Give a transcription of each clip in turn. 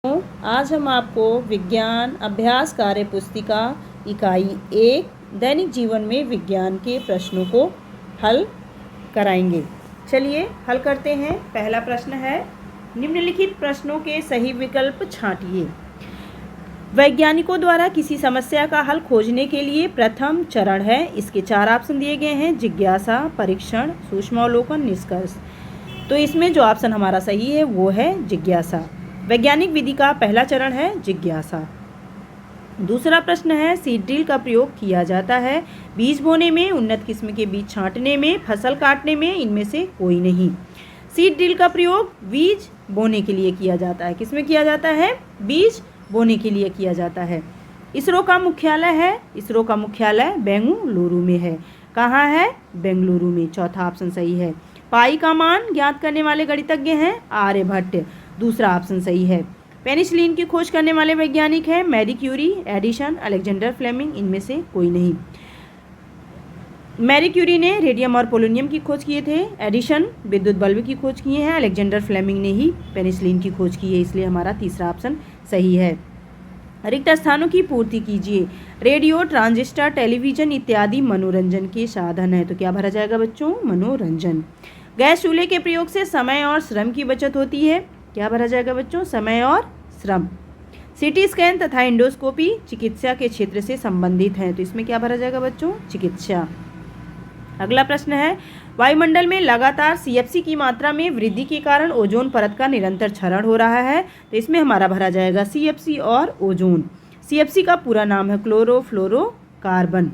आज हम आपको विज्ञान अभ्यास कार्य पुस्तिका इकाई 1 दैनिक जीवन में विज्ञान के प्रश्नों को हल कराएंगे। चलिए हल करते हैं। पहला प्रश्न है, निम्नलिखित प्रश्नों के सही विकल्प छांटिए। वैज्ञानिकों द्वारा किसी समस्या का हल खोजने के लिए प्रथम चरण है। इसके 4 ऑप्शन दिए गए हैं, जिज्ञासा, परीक्षण, सूक्ष्मावलोकन, निष्कर्ष। तो इसमें जो ऑप्शन हमारा सही है वो है जिज्ञासा। वैज्ञानिक विधि का पहला चरण है जिज्ञासा। दूसरा प्रश्न है, सीड ड्रिल का प्रयोग किया जाता है बीज बोने में, उन्नत किस्म के बीज छांटने में, फसल काटने में, इनमें से कोई नहीं। सीड ड्रिल का प्रयोग बीज बोने के लिए किया जाता है। किसमें किया जाता है? बीज बोने के लिए किया जाता है। इसरो का मुख्यालय बेंगलुरु में है। कहाँ है? बेंगलुरु में। चौथा ऑप्शन सही है। पाई का मान ज्ञात करने वाले गणितज्ञ हैं आर्यभट्ट। दूसरा ऑप्शन सही है। पेनिसिलिन की खोज करने वाले वैज्ञानिक हैं Marie Curie, Edison, Alexander Fleming, इनमें से कोई नहीं। मैरी क्यूरी ने रेडियम और पोलोनियम की खोज किए थे, एडिसन विद्युत बल्ब की खोज किए हैं, अलेक्जेंडर फ्लेमिंग ने ही पेनिसिलिन की खोज की है, इसलिए हमारा तीसरा ऑप्शन सही है। रिक्त स्थानों की पूर्ति कीजिए। रेडियो, ट्रांजिस्टर, टेलीविजन इत्यादि मनोरंजन के साधन है, तो क्या भरा जाएगा बच्चों? मनोरंजन। गैस चूल्हे के प्रयोग से समय और श्रम की बचत होती है। क्या भरा जाएगा बच्चों? समय और श्रम। सीटी स्कैन तथा एंडोस्कोपी चिकित्सा के क्षेत्र से संबंधित हैं, तो इसमें क्या भरा जाएगा बच्चों? चिकित्सा। अगला प्रश्न है, वायुमंडल में लगातार सीएफसी की मात्रा में वृद्धि के कारण ओजोन परत का निरंतर क्षरण हो रहा है, तो इसमें हमारा भरा जाएगा सीएफसी और ओजोन। सीएफसी का पूरा नाम है क्लोरोफ्लोरोकार्बन।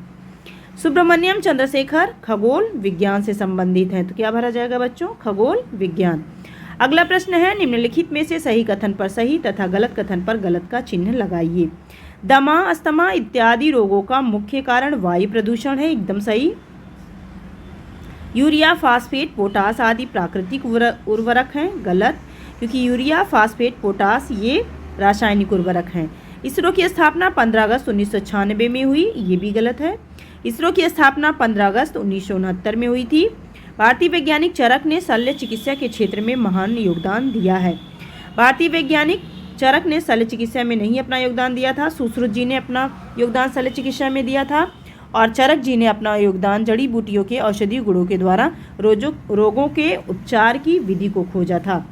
सुब्रमण्यम चंद्रशेखर खगोल विज्ञान से संबंधित हैं, तो क्या भरा जाएगा बच्चों? खगोल विज्ञान। अगला प्रश्न है, निम्नलिखित में से सही कथन पर सही तथा गलत कथन पर गलत का चिन्ह लगाइए। दमा, अस्थमा इत्यादि रोगों का मुख्य कारण वायु प्रदूषण है, एकदम सही। यूरिया, फास्फेट, पोटास आदि प्राकृतिक उर्वरक हैं, गलत, क्योंकि यूरिया, फास्फेट, पोटास ये रासायनिक उर्वरक हैं। इसरो की स्थापना 15 अगस्त 1996 में हुई, ये भी गलत है। इसरो की स्थापना 15 अगस्त 1969 में हुई थी। भारतीय वैज्ञानिक चरक ने शल्य चिकित्सा के क्षेत्र में महान योगदान दिया है। भारतीय वैज्ञानिक चरक ने शल्य चिकित्सा में नहीं अपना योगदान दिया था, सुश्रुत जी ने अपना योगदान शल्य चिकित्सा में दिया था, और चरक जी ने अपना योगदान जड़ी बूटियों के औषधीय गुणों के द्वारा रोगों के उपचार की विधि को खोजा था।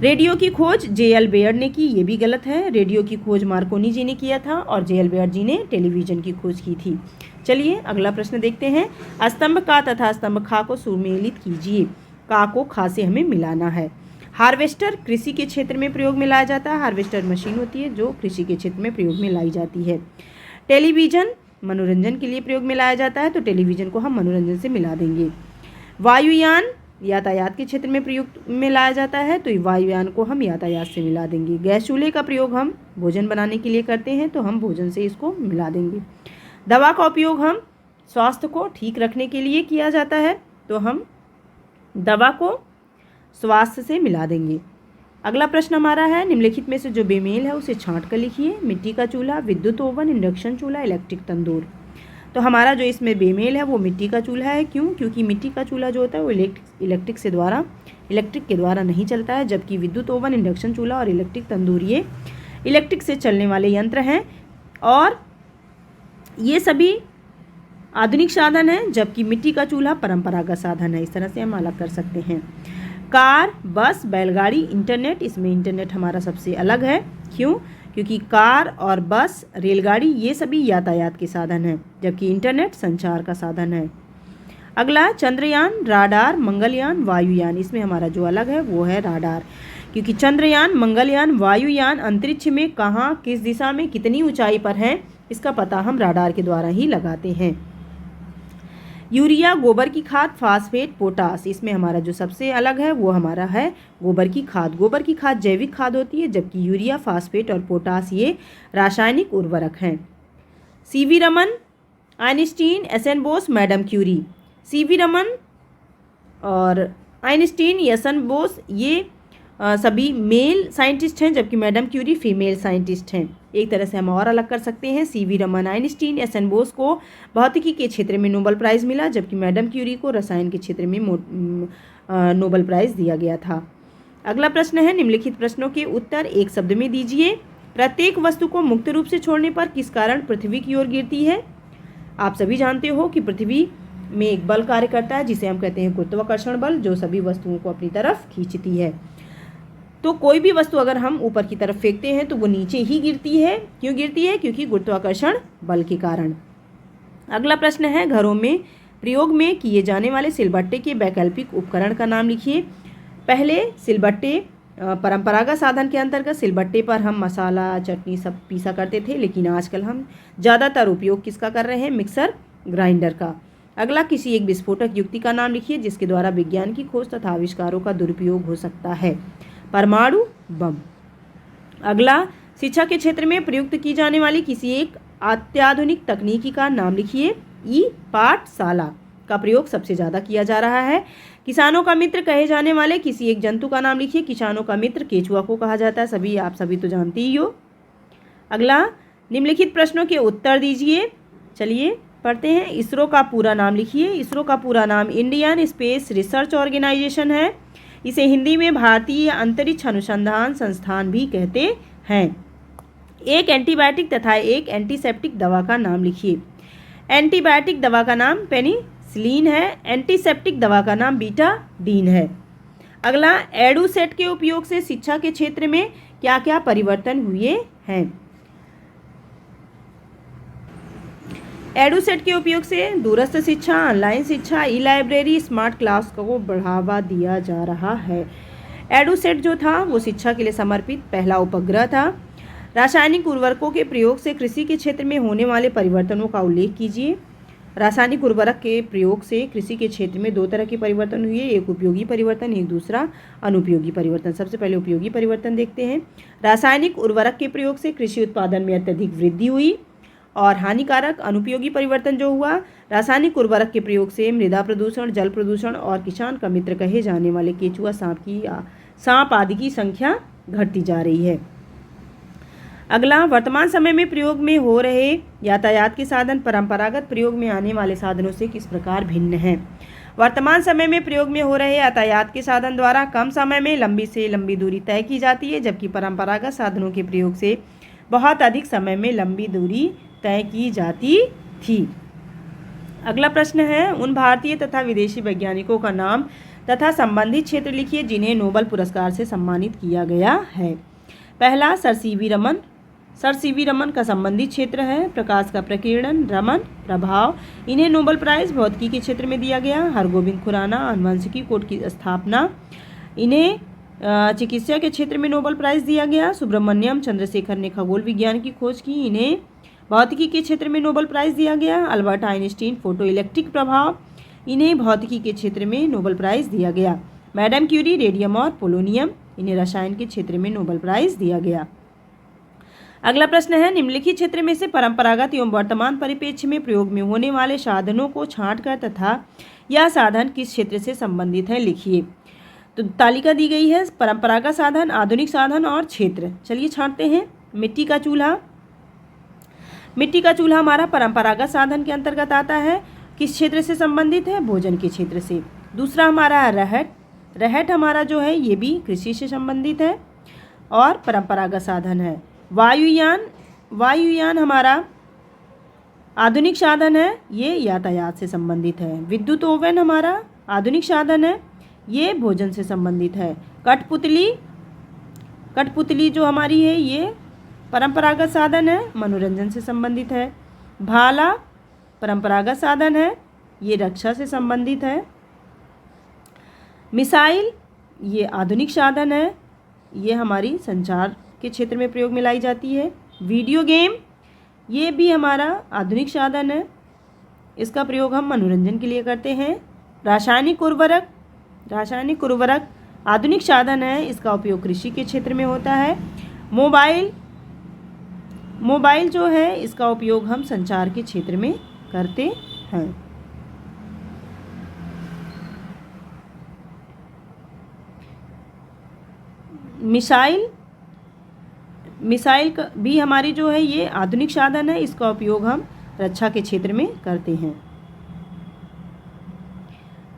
रेडियो की खोज जे.एल. बेयर ने की, ये भी गलत है। रेडियो की खोज मार्कोनी जी ने किया था और जे.एल. बेयर जी ने टेलीविजन की खोज की थी। चलिए अगला प्रश्न देखते हैं। स्तंभ का तथा स्तंभ खा को सुमेलित कीजिए। का को खा से हमें मिलाना है। हार्वेस्टर कृषि के क्षेत्र में प्रयोग में लाया जाता है। हार्वेस्टर मशीन होती है जो कृषि के क्षेत्र में प्रयोग में लाई जाती है। टेलीविजन मनोरंजन के लिए प्रयोग में लाया जाता है, तो टेलीविजन को हम मनोरंजन से मिला देंगे। वायुयान यातायात के क्षेत्र में प्रयोग में लाया जाता है, तो वायुयान को हम यातायात से मिला देंगे। गैस चूल्हे का प्रयोग हम भोजन बनाने के लिए करते हैं, तो हम भोजन से इसको मिला देंगे। दवा का उपयोग हम स्वास्थ्य को ठीक रखने के लिए किया जाता है, तो हम दवा को स्वास्थ्य से मिला देंगे। अगला प्रश्न हमारा है, निम्नलिखित में से जो बेमेल है उसे छांट कर लिखिए। मिट्टी का चूल्हा, विद्युत ओवन, इंडक्शन चूल्हा, इलेक्ट्रिक तंदूर। तो हमारा जो इसमें बेमेल है वो मिट्टी का चूल्हा है। क्यों? क्योंकि मिट्टी का चूल्हा जो होता है वो इलेक्ट्रिक के द्वारा नहीं चलता है, जबकि विद्युत ओवन, इंडक्शन चूल्हा और इलेक्ट्रिक तंदूर ये इलेक्ट्रिक से चलने वाले यंत्र हैं, और ये सभी आधुनिक साधन हैं, जबकि मिट्टी का चूल्हा परंपरागत साधन है। इस तरह से हम अलग कर सकते हैं। कार, बस, बैलगाड़ी, इंटरनेट, इसमें इंटरनेट हमारा सबसे अलग है। क्यों? क्योंकि कार और बस, रेलगाड़ी ये सभी यातायात के साधन हैं, जबकि इंटरनेट संचार का साधन है। अगला, चंद्रयान, राडार, मंगलयान, वायुयान, इसमें हमारा जो अलग है वो है राडार, क्योंकि चंद्रयान, मंगलयान, वायुयान अंतरिक्ष में कहाँ, किस दिशा में, कितनी ऊंचाई पर हैं, इसका पता हम राडार के द्वारा ही लगाते हैं। यूरिया, गोबर की खाद, फास्फेट, पोटास, इसमें हमारा जो सबसे अलग है वो हमारा है गोबर की खाद। गोबर की खाद जैविक खाद होती है, जबकि यूरिया, फास्फेट और पोटास ये रासायनिक उर्वरक हैं। CV Raman, Einstein, SN. Bose, madam Curie. CV Raman और आइंस्टीन, एस.एन. बोस ये सभी मेल साइंटिस्ट हैं, जबकि मैडम क्यूरी फीमेल साइंटिस्ट हैं। एक तरह से हम और अलग कर सकते हैं। सीवी रमन, आइंस्टीन, एस.एन. बोस को भौतिकी के क्षेत्र में नोबेल प्राइज़ मिला, जबकि मैडम क्यूरी को रसायन के क्षेत्र में नोबेल प्राइज़ दिया गया था। अगला प्रश्न है, निम्नलिखित प्रश्नों के उत्तर एक शब्द में दीजिए। प्रत्येक वस्तु को मुक्त रूप से छोड़ने पर किस कारण पृथ्वी की ओर गिरती है? आप सभी जानते हो कि पृथ्वी में एक बल कार्य करता है जिसे हम कहते हैं गुरुत्वाकर्षण बल, जो सभी वस्तुओं को अपनी तरफ खींचती है। तो कोई भी वस्तु अगर हम ऊपर की तरफ फेंकते हैं तो वो नीचे ही गिरती है। क्यों गिरती है? क्योंकि गुरुत्वाकर्षण बल के कारण। अगला प्रश्न है, घरों में प्रयोग में किए जाने वाले सिलबट्टे के वैकल्पिक उपकरण का नाम लिखिए। पहले सिलबट्टे परंपरागत साधन के अंतर्गत सिलबट्टे पर हम मसाला चटनी सब पीसा करते थे, लेकिन आजकल हम ज़्यादातर उपयोग किसका कर रहे हैं? मिक्सर ग्राइंडर का। अगला, किसी एक विस्फोटक युक्ति का नाम लिखिए जिसके द्वारा विज्ञान की खोज तथा आविष्कारों का दुरुपयोग हो सकता है। परमाणु बम। अगला, शिक्षा के क्षेत्र में प्रयुक्त की जाने वाली किसी एक अत्याधुनिक तकनीकी का नाम लिखिए। ई पाठशाला का प्रयोग सबसे ज़्यादा किया जा रहा है। किसानों का मित्र कहे जाने वाले किसी एक जंतु का नाम लिखिए। किसानों का मित्र केचुआ को कहा जाता है, आप सभी तो जानते ही हो। अगला, निम्नलिखित प्रश्नों के उत्तर दीजिए। चलिए पढ़ते हैं। इसरो का पूरा नाम लिखिए। इसरो का पूरा नाम इंडियन स्पेस रिसर्च ऑर्गेनाइजेशन है। इसे हिंदी में भारतीय अंतरिक्ष अनुसंधान संस्थान भी कहते हैं। एक एंटीबायोटिक तथा एक एंटीसेप्टिक दवा का नाम लिखिए। एंटीबायोटिक दवा का नाम पेनिसिलिन है। एंटीसेप्टिक दवा का नाम बीटाडीन है। अगला, एडुसेट के उपयोग से शिक्षा के क्षेत्र में क्या क्या परिवर्तन हुए हैं? एडुसेट के उपयोग से दूरस्थ शिक्षा, ऑनलाइन शिक्षा, ई लाइब्रेरी, स्मार्ट क्लास को बढ़ावा दिया जा रहा है। एडुसेट जो था वो शिक्षा के लिए समर्पित पहला उपग्रह था। रासायनिक उर्वरकों के प्रयोग से कृषि के क्षेत्र में होने वाले परिवर्तनों का उल्लेख कीजिए। रासायनिक उर्वरक के प्रयोग से कृषि के क्षेत्र में दो तरह के परिवर्तन हुए, एक उपयोगी परिवर्तन, एक दूसरा अनुपयोगी परिवर्तन। सबसे पहले उपयोगी परिवर्तन देखते हैं। रासायनिक उर्वरक के प्रयोग से कृषि उत्पादन में अत्यधिक वृद्धि हुई। और हानिकारक अनुपयोगी परिवर्तन जो हुआ, रासायनिक उर्वरक के प्रयोग से मृदा प्रदूषण, जल प्रदूषण और किसान का मित्र कहे जाने वाले केचुआ, सांप आदि की संख्या घटती जा रही है। अगला, वर्तमान समय में प्रयोग में हो रहे यातायात के साधन परंपरागत प्रयोग में आने वाले साधनों से किस प्रकार भिन्न हैं? वर्तमान समय में प्रयोग में हो रहे यातायात के साधन द्वारा कम समय में लंबी से लंबी दूरी तय की जाती है, जबकि परंपरागत साधनों के प्रयोग से बहुत अधिक समय में लंबी दूरी तय की जाती थी। अगला प्रश्न है, उन भारतीय तथा विदेशी वैज्ञानिकों का नाम तथा संबंधित क्षेत्र लिखिए जिन्हें नोबेल पुरस्कार से सम्मानित किया गया है। पहला, sir CV Raman. Sir CV Raman का संबंधित क्षेत्र है प्रकाश का प्रकीर्णन, रमन प्रभाव। इन्हें नोबेल प्राइज भौतिकी के क्षेत्र में दिया गया। हरगोविंद खुराना आनुवंशिकी कोड की स्थापना, इन्हें चिकित्सा के क्षेत्र में नोबेल प्राइज दिया गया। सुब्रमण्यम चंद्रशेखर ने खगोल विज्ञान की खोज की, इन्हें भौतिकी के क्षेत्र में नोबेल प्राइज दिया गया। अल्बर्ट आइंस्टीन फोटो इलेक्ट्रिक प्रभाव, इन्हें भौतिकी के क्षेत्र में नोबेल प्राइज दिया गया। मैडम क्यूरी रेडियम और पोलोनियम, इन्हें रसायन के क्षेत्र में नोबेल प्राइज दिया गया। अगला प्रश्न है, निम्नलिखित क्षेत्र में से परंपरागत एवं वर्तमान परिप्रेक्ष्य में प्रयोग में होने वाले साधनों को छांटकर तथा यह साधन किस क्षेत्र से संबंधित है लिखिए। तो तालिका दी गई है, परंपरागत साधन, आधुनिक साधन और क्षेत्र। चलिए छांटते हैं। मिट्टी का चूल्हा। मिट्टी का चूल्हा हमारा परंपरागत साधन के अंतर्गत आता है। किस क्षेत्र से संबंधित है? भोजन के क्षेत्र से। दूसरा हमारा रहट। रहट हमारा जो है ये भी कृषि से संबंधित है और परंपरागत साधन है। वायुयान। वायुयान हमारा आधुनिक साधन है, ये यातायात से संबंधित है। विद्युत ओवन हमारा आधुनिक साधन है, ये भोजन से संबंधित है। कठपुतली। कठपुतली जो हमारी है ये परंपरागत साधन है, मनोरंजन से संबंधित है। भाला परंपरागत साधन है, ये रक्षा से संबंधित है। मिसाइल ये आधुनिक साधन है, ये हमारी संचार के क्षेत्र में प्रयोग में लाई जाती है। वीडियो गेम ये भी हमारा आधुनिक साधन है, इसका प्रयोग हम मनोरंजन के लिए करते हैं। रासायनिक उर्वरक। रासायनिक उर्वरक आधुनिक साधन है, इसका उपयोग कृषि के क्षेत्र में होता है। मोबाइल। मोबाइल जो है इसका उपयोग हम संचार के क्षेत्र में करते हैं। मिसाइल। मिसाइल भी हमारी जो है ये आधुनिक साधन है, इसका उपयोग हम रक्षा के क्षेत्र में करते हैं।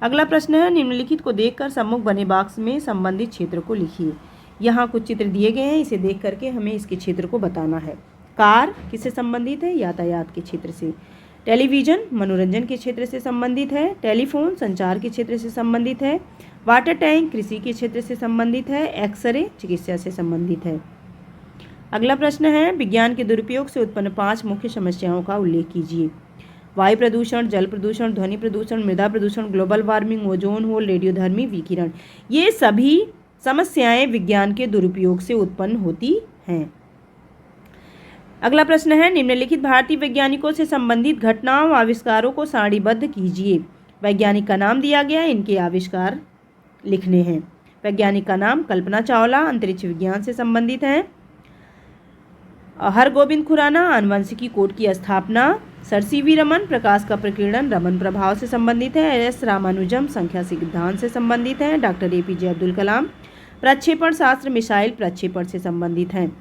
अगला प्रश्न है, निम्नलिखित को देखकर सम्मुख बने बॉक्स में संबंधित क्षेत्र को लिखिए। यहाँ कुछ चित्र दिए गए हैं, इसे देख करके हमें इसके क्षेत्र को बताना है। कार किससे संबंधित है? यातायात के क्षेत्र से। टेलीविज़न मनोरंजन के क्षेत्र से संबंधित है। टेलीफोन संचार के क्षेत्र से संबंधित है। वाटर टैंक कृषि के क्षेत्र से संबंधित है। एक्सरे चिकित्सा से संबंधित है। अगला प्रश्न है, विज्ञान के दुरुपयोग से उत्पन्न 5 मुख्य समस्याओं का उल्लेख कीजिए। वायु प्रदूषण, जल प्रदूषण, ध्वनि प्रदूषण, मृदा प्रदूषण, ग्लोबल वार्मिंग, ओजोन होल, रेडियोधर्मी विकिरण। ये सभी समस्याएं विज्ञान के दुरुपयोग से उत्पन्न होती हैं। अगला प्रश्न है, निम्नलिखित भारतीय वैज्ञानिकों से संबंधित घटनाओं आविष्कारों को सारणीबद्ध कीजिए। वैज्ञानिक का नाम दिया गया, इनके आविष्कार लिखने हैं। वैज्ञानिक का नाम कल्पना चावला, अंतरिक्ष विज्ञान से संबंधित हैं। हरगोविंद खुराना, आनुवंशिकी कोड की स्थापना। सर सीवी रमन, प्रकाश का प्रकीर्णन रमन प्रभाव से संबंधित है। एस रामानुजम, संख्या सिद्धांत से संबंधित हैं। डॉक्टर एपीजे अब्दुल कलाम, प्रक्षेपण शास्त्र मिसाइल प्रक्षेपण से संबंधित हैं।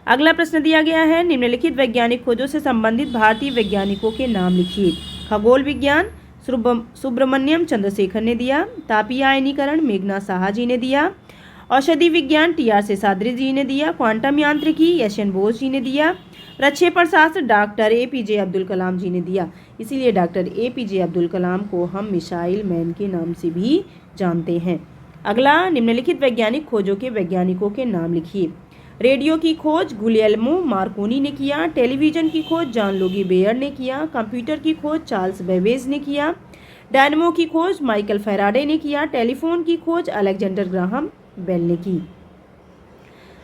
अगला प्रश्न दिया गया है, निम्नलिखित वैज्ञानिक खोजों से संबंधित भारतीय वैज्ञानिकों के नाम लिखिए। खगोल विज्ञान सुब्रमण्यम चंद्रशेखर ने दिया। तापीय आयनीकरण मेघना साहा जी ने दिया। औषधि विज्ञान टीआर शेषाद्री जी ने दिया। क्वांटम यांत्रिकी एस.एन. बोस जी ने दिया। प्रक्षेपण शास्त्र डॉक्टर एपीजे अब्दुल कलाम जी ने दिया। इसीलिए डॉक्टर एपीजे अब्दुल कलाम को हम मिसाइल मैन के नाम से भी जानते हैं। अगला, निम्नलिखित वैज्ञानिक खोजों के वैज्ञानिकों के नाम लिखिए। रेडियो की खोज गुलियल्मो मार्कोनी ने किया। टेलीविज़न की खोज जॉन लोगी बेयर ने किया। कंप्यूटर की खोज चार्ल्स बेबेज ने किया। डायनमो की खोज माइकल फैराडे ने किया। टेलीफोन की खोज अलेक्जेंडर ग्राहम बेल ने की।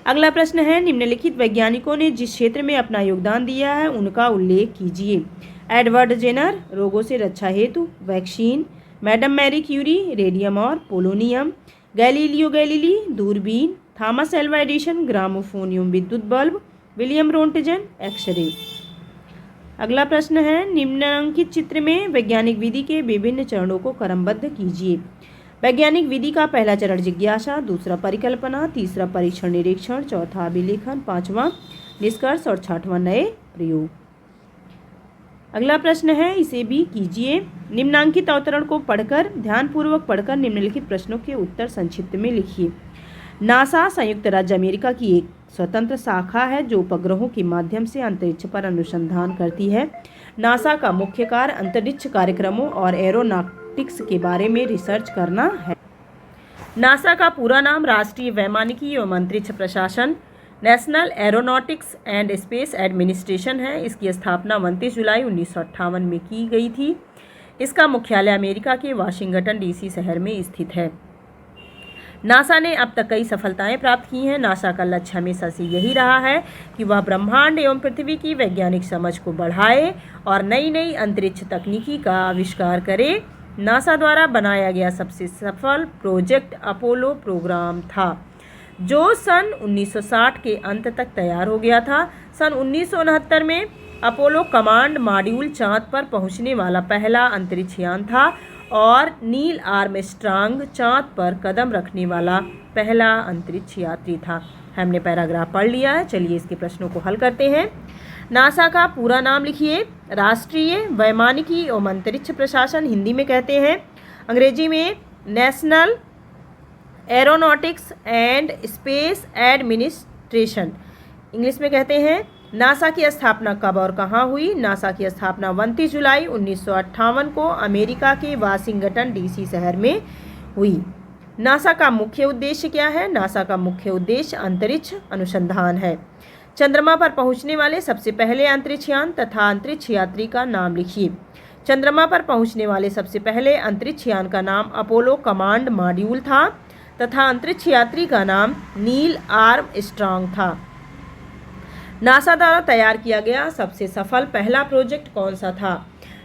अगला प्रश्न है, निम्नलिखित वैज्ञानिकों ने जिस क्षेत्र में अपना योगदान दिया है उनका उल्लेख कीजिए। एडवर्ड जेनर, रोगों से रक्षा हेतु vaccine. Madam Marie Curie, radium और पोलोनियम। गैलीलियो गैलीली, दूरबीन। थॉमस एल्वा एडिशन, ग्रामोफोनियम विद्युत बल्ब। William Roentgen, x ray. अगला प्रश्न है, निम्नांकित चित्र में वैज्ञानिक विधि के विभिन्न चरणों को क्रमबद्ध कीजिए। वैज्ञानिक विधि का पहला चरण जिज्ञासा, दूसरा परिकल्पना, तीसरा परीक्षण निरीक्षण, चौथा अभिलेखन, पांचवा निष्कर्ष और छठवां नए प्रयोग। अगला प्रश्न है, इसे भी कीजिए। निम्नांकित अवतरण को पढ़कर ध्यानपूर्वक पढ़कर निम्नलिखित प्रश्नों के उत्तर संक्षिप्त में लिखिए। नासा संयुक्त राज्य अमेरिका की एक स्वतंत्र शाखा है जो उपग्रहों के माध्यम से अंतरिक्ष पर अनुसंधान करती है। नासा का मुख्य कार्य अंतरिक्ष कार्यक्रमों और एरोनॉटिक्स के बारे में रिसर्च करना है। नासा का पूरा नाम राष्ट्रीय वैमानिकी एवं अंतरिक्ष प्रशासन national aeronautics and space administration है। इसकी स्थापना 29 जुलाई 1958 में की गई थी। इसका मुख्यालय अमेरिका के वाशिंगटन डीसी शहर में स्थित है। नासा ने अब तक कई सफलताएं प्राप्त की हैं। नासा का लक्ष्य हमेशा से यही रहा है कि वह ब्रह्मांड एवं पृथ्वी की वैज्ञानिक समझ को बढ़ाए और नई नई अंतरिक्ष तकनीकी का आविष्कार करे। नासा द्वारा बनाया गया सबसे सफल प्रोजेक्ट अपोलो प्रोग्राम था, जो सन 1960 के अंत तक तैयार हो गया था। सन 1969 में अपोलो कमांड मॉड्यूल चांद पर पहुंचने वाला पहला अंतरिक्ष यान था और नील आर्मस्ट्रांग चांद पर कदम रखने वाला पहला अंतरिक्ष यात्री था। हमने पैराग्राफ पढ़ लिया है, चलिए इसके प्रश्नों को हल करते हैं। नासा का पूरा नाम लिखिए। राष्ट्रीय वैमानिकी एवं अंतरिक्ष प्रशासन हिंदी में कहते हैं, अंग्रेजी में national aeronautics and space administration, English में कहते हैं। नासा की स्थापना कब और कहाँ हुई? नासा की स्थापना 29 जुलाई 1958 को अमेरिका के वाशिंगटन डीसी शहर में हुई। नासा का मुख्य उद्देश्य क्या है? नासा का मुख्य उद्देश्य अंतरिक्ष अनुसंधान है। चंद्रमा पर पहुंचने वाले सबसे पहले अंतरिक्ष यान तथा अंतरिक्ष यात्री का नाम लिखिए। चंद्रमा पर पहुंचने वाले सबसे पहले अंतरिक्ष यान का नाम अपोलो कमांड मॉड्यूल था तथा अंतरिक्ष यात्री का नाम नील आर्मस्ट्रांग था। नासा द्वारा तैयार किया गया सबसे सफल पहला प्रोजेक्ट कौन सा था?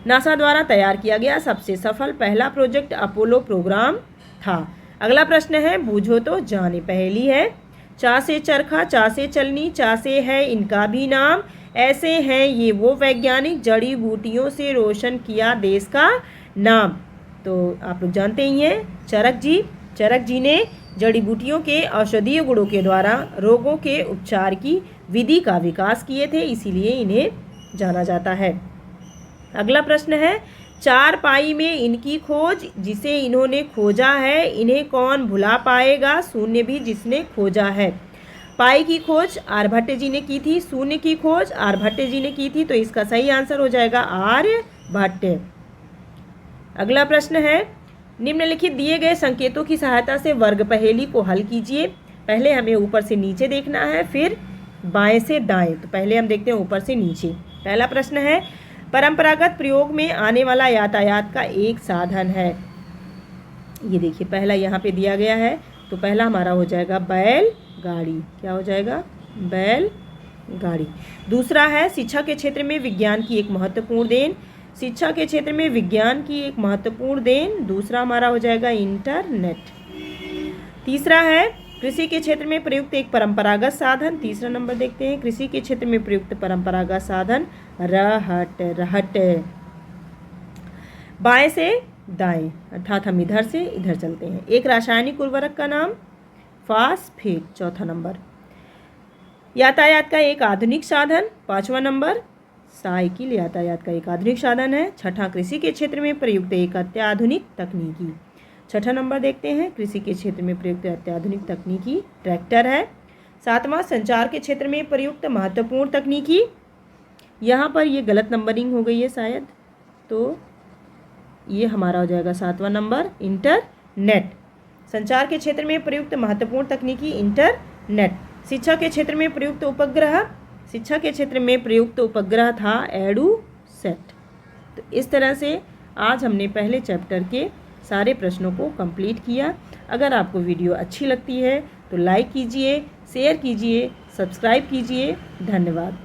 नासा द्वारा तैयार किया गया सबसे सफल पहला प्रोजेक्ट अपोलो प्रोग्राम था। अगला प्रश्न है, बूझो तो जाने। पहेली है, चा से चरखा, चा से चलनी, चा से है इनका भी नाम, ऐसे हैं ये वो वैज्ञानिक जड़ी बूटियों से रोशन किया देश का नाम। तो आप लोग जानते ही हैं, चरक जी। चरक जी ने जड़ी बूटियों के औषधीय गुणों के द्वारा रोगों के उपचार की विधि का विकास किए थे, इसीलिए इन्हें जाना जाता है। अगला प्रश्न है, चारपाई में इनकी खोज, जिसे इन्होंने खोजा है, इन्हें कौन भुला पाएगा, शून्य भी जिसने खोजा है। पाई की खोज आर्यभट्ट जी ने की थी, शून्य की खोज आर्यभट्ट जी ने की थी, तो इसका सही आंसर हो जाएगा आर्यभट्ट। अगला प्रश्न है, निम्नलिखित दिए गए संकेतों की सहायता से वर्ग पहेली को हल कीजिए। पहले हमें ऊपर से नीचे देखना है, फिर बाएं से दाएं। तो पहले हम देखते हैं ऊपर से नीचे। पहला प्रश्न है, परंपरागत प्रयोग में आने वाला यातायात का एक साधन है। ये देखिए पहला यहाँ पे दिया गया है, तो पहला हमारा हो जाएगा बैलगाड़ी। क्या हो जाएगा? बैलगाड़ी। दूसरा है, शिक्षा के क्षेत्र में विज्ञान की एक महत्वपूर्ण देन। शिक्षा के क्षेत्र में विज्ञान की एक महत्वपूर्ण देन, दूसरा हमारा हो जाएगा इंटरनेट। तीसरा है, कृषि के क्षेत्र में प्रयुक्त एक परंपरागत साधन। तीसरा नंबर देखते हैं, कृषि के क्षेत्र में प्रयुक्त परंपरागत साधन रहट। बाएं से दाएं, अर्थात हम इधर से इधर चलते हैं। एक रासायनिक उर्वरक का नाम फास्फेट। चौथा नंबर, यातायात का एक आधुनिक साधन। पांचवा नंबर, साइकिल यातायात का एक आधुनिक साधन है। छठा, कृषि के क्षेत्र में प्रयुक्त एक अत्याधुनिक तकनीकी। छठा नंबर देखते हैं, कृषि के क्षेत्र में प्रयुक्त अत्याधुनिक तकनीकी ट्रैक्टर है। सातवां, संचार के क्षेत्र में प्रयुक्त महत्वपूर्ण तकनीकी। यहाँ पर ये गलत नंबरिंग हो गई है शायद, तो ये हमारा हो जाएगा सातवां नंबर इंटरनेट। संचार के क्षेत्र में प्रयुक्त महत्वपूर्ण तकनीकी इंटरनेट। शिक्षा के क्षेत्र में प्रयुक्त उपग्रह, शिक्षा के क्षेत्र में प्रयुक्त उपग्रह था एडुसैट। तो इस तरह से आज हमने पहले चैप्टर के सारे प्रश्नों को कंप्लीट किया। अगर आपको वीडियो अच्छी लगती है तो लाइक कीजिए, शेयर कीजिए, सब्सक्राइब कीजिए। धन्यवाद।